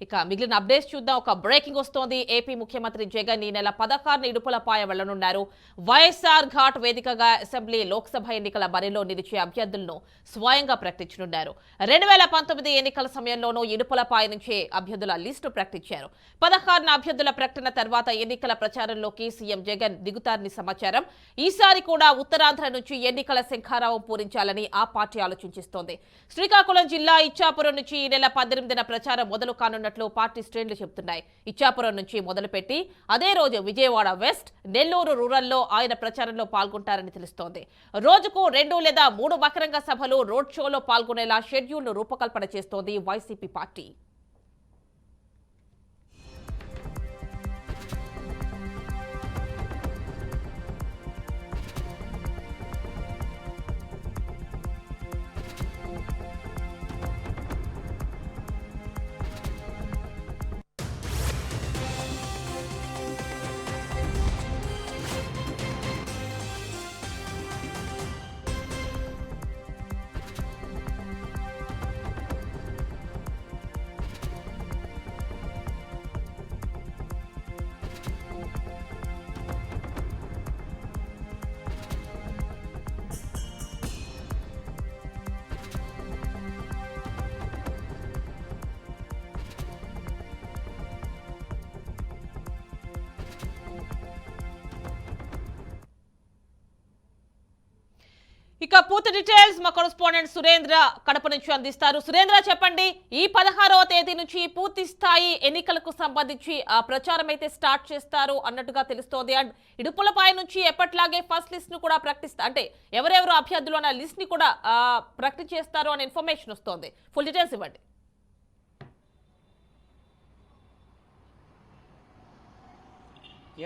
ఇక మిగిలిన అప్డేట్స్ చూద్దాం. ఒక బ్రేకింగ్ వస్తోంది. ఏపీ ముఖ్యమంత్రి జగన్ ఈ నెల 16న ఇడుపులపాయ వెళ్లనున్నారు. వైఎస్ఆర్ ఘాట్ వేదికగా అసెంబ్లీ లోక్సభ ఎన్నికల బరిలో నిలిచే అభ్యర్థులను స్వయంగా ప్రకటించనున్నారు. 2019 ఎన్నికల సమయంలోనూ ఇడుపులపాయ నుంచే అభ్యర్థుల లిస్టు ప్రకటించారు. 16న అభ్యర్థుల ప్రకటన తర్వాత ఎన్నికల ప్రచారంలోకి సీఎం జగన్ దిగుతారని సమాచారం. ఈసారి కూడా ఉత్తరాంధ్ర నుంచి ఎన్నికల శంఖారావం పూరించాలని ఆ పార్టీ ఆలోచించిస్తోంది. శ్రీకాకుళం జిల్లా ఇచ్చాపురం నుంచి ఈ నెల 18న ప్రచారం మొదలు కానున్నట్లు పార్టీ శ్రేణులు చెబుతున్నాయి. ఇచ్చాపురం నుంచి మొదలుపెట్టి అదే రోజు విజయవాడ వెస్ట్, నెల్లూరు రూరల్లో ఆయన ప్రచారంలో పాల్గొంటారని తెలుస్తోంది. రోజుకు 2 లేదా 3 బహిరంగ సభలు, రోడ్ షోలో పాల్గొనేలా షెడ్యూల్ను రూపకల్పన చేస్తోంది వైసీపీ పార్టీ. ఇక పూర్తి డీటెయిల్స్ మా కరెస్పాండెంట్ సురేంద్ర కడప నుంచి అందిస్తారు. సురేంద్ర, చెప్పండి, ఈ 16వ తేదీ నుంచి పూర్తి స్థాయి ఎన్నికలకు సంబంధించి ప్రచారం అయితే స్టార్ట్ చేస్తారు అన్నట్టుగా తెలుస్తోంది. అండ్ ఇడుపులపాయ నుంచి ఎప్పట్లాగే ఫస్ట్ లిస్ట్ ను కూడా ప్రకటిస్తారు, అంటే ఎవరెవరు అభ్యర్థులు అన్న లిస్ట్ ని కూడా ప్రకటించేస్తారు అనే ఇన్ఫర్మేషన్ వస్తోంది. ఫుల్ డీటెయిల్స్ ఇవ్వండి.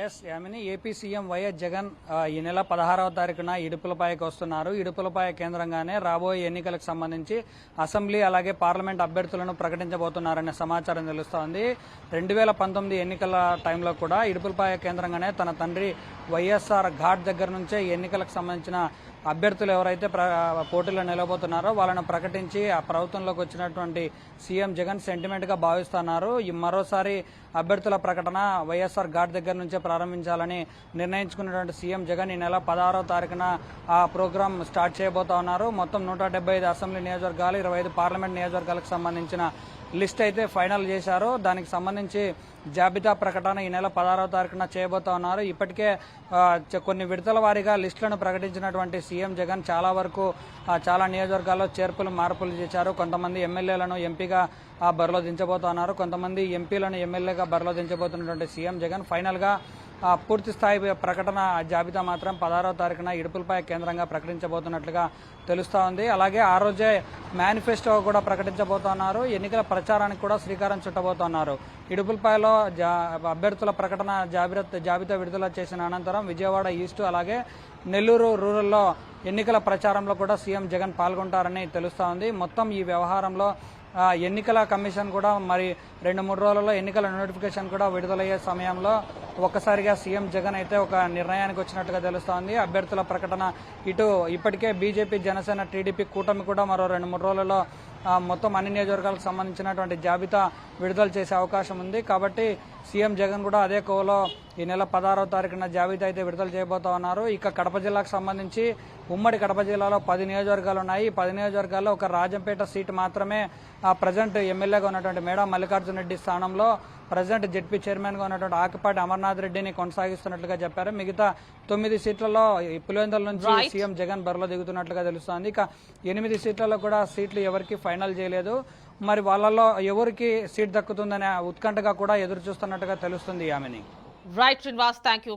Yes Yamini, AP CM YS Jagan ఈ నెల 16వ తారీఖున ఇడుపులపాయకు వస్తున్నారు. ఇడుపులపాయ కేంద్రంగానే రాబోయే ఎన్నికలకు సంబంధించి అసెంబ్లీ అలాగే పార్లమెంట్ అభ్యర్థులను ప్రకటించబోతున్నారనే సమాచారం తెలుస్తోంది. 2019 ఎన్నికల టైంలో కూడా ఇడుపులపాయ కేంద్రంగానే తన తండ్రి వైఎస్ఆర్ ఘాట్ దగ్గర నుంచే ఎన్నికలకు సంబంధించిన అభ్యర్థులు ఎవరైతే పోటీలో నిలబోతున్నారో వాళ్ళను ప్రకటించి ఆ ప్రభుత్వంలోకి వచ్చినటువంటి సీఎం జగన్ సెంటిమెంట్ గా భావిస్తున్నారు. మరోసారి అభ్యర్థుల ప్రకటన వైఎస్ఆర్ ఘాట్ దగ్గర నుంచే ప్రారంభించాలని నిర్ణయించుకున్నటువంటి సీఎం జగన్ ఈ నెల 16వ తారీఖున ఆ ప్రోగ్రాం స్టార్ట్ చేయబోతా ఉన్నారు. మొత్తం 175 అసెంబ్లీ నియోజకవర్గాలు, 25 పార్లమెంట్ నియోజకవర్గాలకు సంబంధించిన లిస్ట్ అయితే ఫైనల్ చేశారు. దానికి సంబంధించి జాబితా ప్రకటన ఈ నెల 16వ తారీఖున చేయబోతా ఉన్నారు. ఇప్పటికే కొన్ని విడతల వారీగా లిస్టులను ప్రకటించినటువంటి సీఎం జగన్ చాలా నియోజకవర్గాల్లో చేర్పులు మార్పులు చేశారు. కొంతమంది ఎమ్మెల్యేలను ఎంపీగా బరిలో దించబోతున్నారు, కొంతమంది ఎంపీలను ఎమ్మెల్యేగా బరిలో దించబోతున్నటువంటి సీఎం జగన్ ఫైనల్ గా పూర్తి స్థాయి ప్రకటన జాబితా మాత్రం 16వ తారీఖున ఇడుపులపాయ కేంద్రంగా ప్రకటించబోతున్నట్లుగా తెలుస్తా ఉంది. అలాగే ఆ రోజే మేనిఫెస్టో కూడా ప్రకటించబోతున్నారు. ఎన్నికల ప్రచారానికి కూడా శ్రీకారం చుట్టబోతున్నారు. ఇడుపులపాయలో అభ్యర్థుల ప్రకటన జాబితా విడుదల చేసిన అనంతరం విజయవాడ ఈస్ట్ అలాగే నెల్లూరు రూరల్లో ఎన్నికల ప్రచారంలో కూడా సీఎం జగన్ పాల్గొంటారని తెలుస్తా ఉంది. మొత్తం ఈ వ్యవహారంలో ఎన్నికల కమిషన్ కూడా మరి 2-3 రోజులలో ఎన్నికల నోటిఫికేషన్ కూడా విడుదలయ్యే సమయంలో ఒక్కసారిగా సీఎం జగన్ అయితే ఒక నిర్ణయానికి వచ్చినట్టుగా తెలుస్తోంది. అభ్యర్థుల ప్రకటన ఇప్పటికే బీజేపీ, జనసేన, టీడీపీ కూటమి కూడా మరో 2-3 రోజులలో మొత్తం అన్ని నియోజకవర్గాలకు సంబంధించినటువంటి జాబితా విడుదల చేసే అవకాశం ఉంది. కాబట్టి సీఎం జగన్ కూడా అదే కోవలో ఈ నెల 16వ తారీఖున జాబితా అయితే విడుదల చేయబోతా ఉన్నారు. ఇక కడప జిల్లాకు సంబంధించి ఉమ్మడి కడప జిల్లాలో 10 నియోజకవర్గాలు ఉన్నాయి. 10 నియోజకవర్గాల్లో ఒక రాజంపేట సీటు మాత్రమే ప్రజెంట్ ఎమ్మెల్యేగా ఉన్నటువంటి మేడా మల్లికార్జున రెడ్డి స్థానంలో ప్రజెంట్ జెడ్పీ చైర్మన్ గా ఉన్నటువంటి ఆకిపాటి అమర్నాథ్ రెడ్డిని కొనసాగిస్తున్నట్లుగా చెప్పారు. మిగతా 9 సీట్లలో పులివెందుల నుంచి సీఎం జగన్ బరిలో దిగుతున్నట్లుగా తెలుస్తోంది. ఇక 8 సీట్లలో కూడా సీట్లు ఎవరికి ఫైనల్ చేయలేదు. మరి వాళ్ళలో ఎవరికి సీట్ దక్కుతుందనే ఉత్కంఠగా కూడా ఎదురు చూస్తున్నట్టుగా తెలుస్తుంది. ఆమెని రైట్ శ్రీనివాస్, థ్యాంక్ యూ.